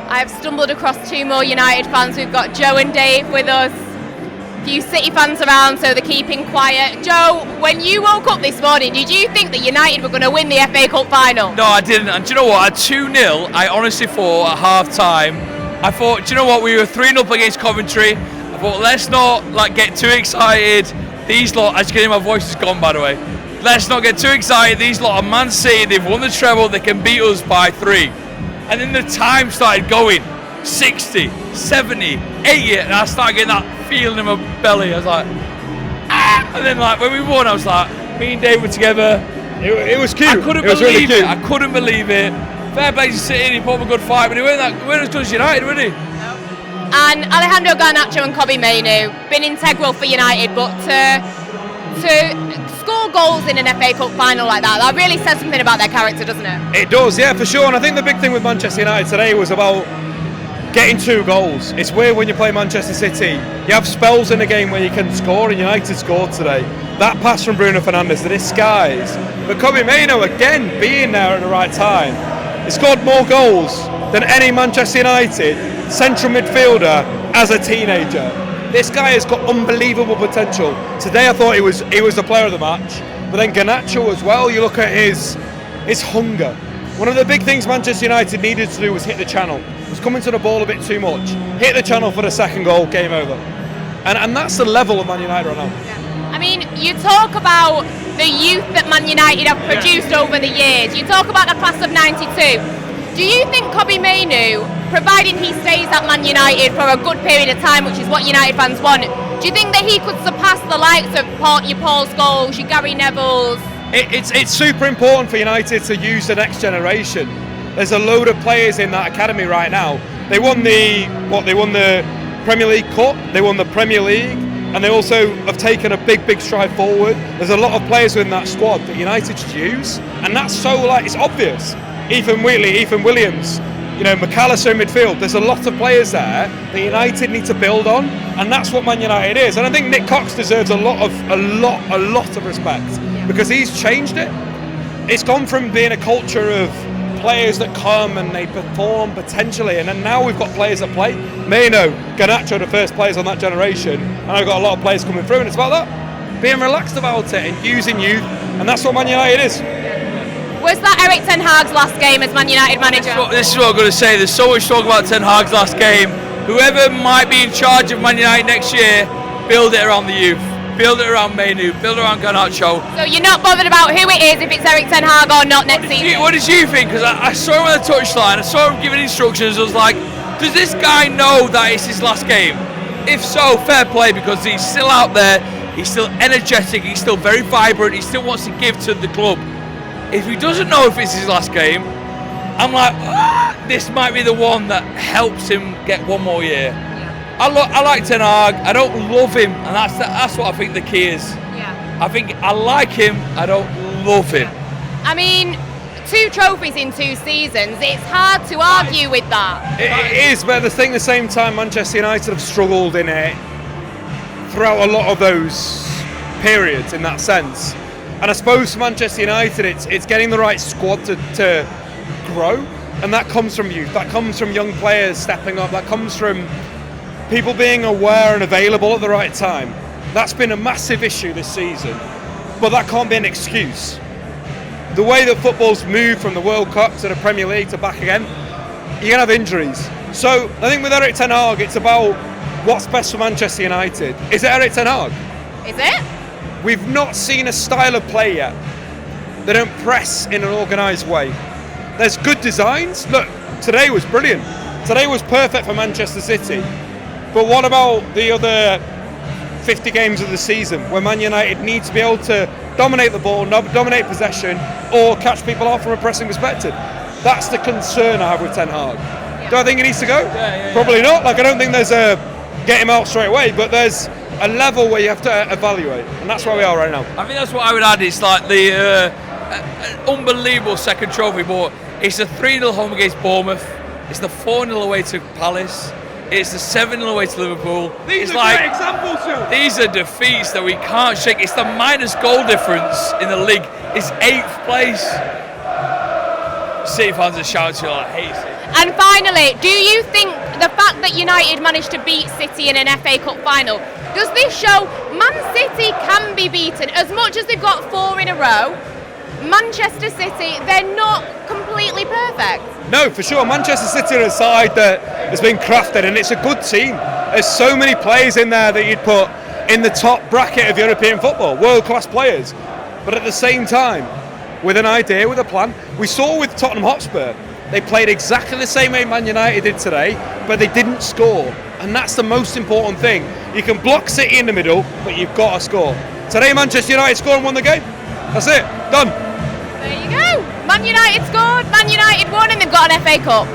I've stumbled across two more United fans. We've got Joe and Dave with us. A few City fans around, so they're keeping quiet. Joe, when you woke up this morning, did you think that United were going to win the FA Cup final? No, I didn't. And do you know what? At 2-0, I honestly thought at half-time, I thought, do you know what? We were 3-0 against Coventry. I thought, let's not get too excited. These lot, as you can hear, my voice is gone, by the way. Let's not get too excited. These lot are Man City. They've won the treble. They can beat us by 3. And then the time started going. 60, 70, 80, and I started getting that feeling in my belly. I was like, ah! And then when we won, I was like, me and Dave were together. It was cute. I couldn't believe it. I couldn't believe it. Fair play to City, he put up a good fight, but he weren't as good as United, were he? And Alejandro Garnacho and Kobbie Mainoo, been integral for United, but to score goals in an FA Cup final like that really says something about their character, doesn't it? It does, yeah, for sure. And I think the big thing with Manchester United today was about getting 2 goals. It's weird when you play Manchester City. You have spells in the game where you can score, and United scored today. That pass from Bruno Fernandes, the disguise. But Kobbie Mainoo, again, being there at the right time. He scored more goals than any Manchester United central midfielder as a teenager. This guy has got unbelievable potential. Today I thought he was the player of the match. But then Garnacho as well, you look at his hunger. One of the big things Manchester United needed to do was hit the channel. Was coming to the ball a bit too much. Hit the channel for the second goal, game over. And that's the level of Man United right now. Yeah. I mean, you talk about the youth that Man United have produced over the years. You talk about the class of 92. Do you think Kobbie Mainoo, providing he stays at Man United for a good period of time, which is what United fans want, do you think that he could surpass the likes of your Paul Scholes, your Gary Nevilles? It's super important for United to use the next generation. There's a load of players in that academy right now. They won the Premier League Cup, they won the Premier League, and they also have taken a big stride forward. There's a lot of players in that squad that United should use, and that's so it's obvious. Ethan Wheatley, Ethan Williams, McAllister in midfield. There's a lot of players there that United need to build on, and that's what Man United is. And I think Nick Cox deserves a lot of respect because he's changed it. It's gone from being a culture of players that come and they perform potentially, and then now we've got players that play. Mainoo, Garnacho, the first players on that generation, and I've got a lot of players coming through, and it's about that. Being relaxed about it and using youth, and that's what Man United is. Was that Erik Ten Hag's last game as Man United manager? This is what I'm going to say. There's so much talk about Ten Hag's last game. Whoever might be in charge of Man United next year, build it around the youth. Build it around Mainoo. Build it around Garnacho. So you're not bothered about who it is, if it's Erik Ten Hag or not next season? What did you think? Because I saw him on the touchline. I saw him giving instructions. I was like, does this guy know that it's his last game? If so, fair play, because he's still out there. He's still energetic. He's still very vibrant. He still wants to give to the club. If he doesn't know if it's his last game, I'm like, this might be the one that helps him get one more year. Yeah. I like Ten Hag. I don't love him, and that's what I think the key is. Yeah. I think I like him. I don't love him. Yeah. I mean, 2 trophies in 2 seasons. It's hard to argue with that. It is, but at the same time, Manchester United have struggled in it throughout a lot of those periods in that sense. And I suppose for Manchester United, it's getting the right squad to grow, and that comes from youth. That comes from young players stepping up. That comes from people being aware and available at the right time. That's been a massive issue this season, but that can't be an excuse. The way that football's moved from the World Cup to the Premier League to back again, you're going to have injuries. So I think with Erik Ten Hag, it's about what's best for Manchester United. Is it Erik Ten Hag? Is it? We've not seen a style of play yet. They don't press in an organised way. There's good designs. Look, today was brilliant. Today was perfect for Manchester City. But what about the other 50 games of the season where Man United need to be able to dominate the ball, dominate possession, or catch people off from a pressing perspective? That's the concern I have with Ten Hag. Yeah. Do I think he needs to go? Yeah. Probably not. I don't think there's a get him out straight away, but there's a level where you have to evaluate, and that's where we are right now. I think that's what I would add. It's like the unbelievable second trophy, but it's a 3-0 home against Bournemouth. It's the 4-0 away to Palace. It's the 7-0 away to Liverpool. These are great examples, Joe. These are defeats that we can't shake. It's the minus goal difference in the league. It's 8th place. City fans are shouting, I hate it. And finally, do you that United managed to beat City in an FA Cup final. Does this show Man City can be beaten? As much as they've got 4 in a row, Manchester City, they're not completely perfect. No, for sure. Manchester City are a side that has been crafted, and it's a good team. There's so many players in there that you'd put in the top bracket of European football, world-class players. But at the same time, with an idea, with a plan, we saw with Tottenham Hotspur, they played exactly the same way Man United did today, but they didn't score. And that's the most important thing. You can block City in the middle, but you've got to score. Today, Manchester United scored and won the game. That's it. Done. There you go. Man United scored, Man United won, and they've got an FA Cup.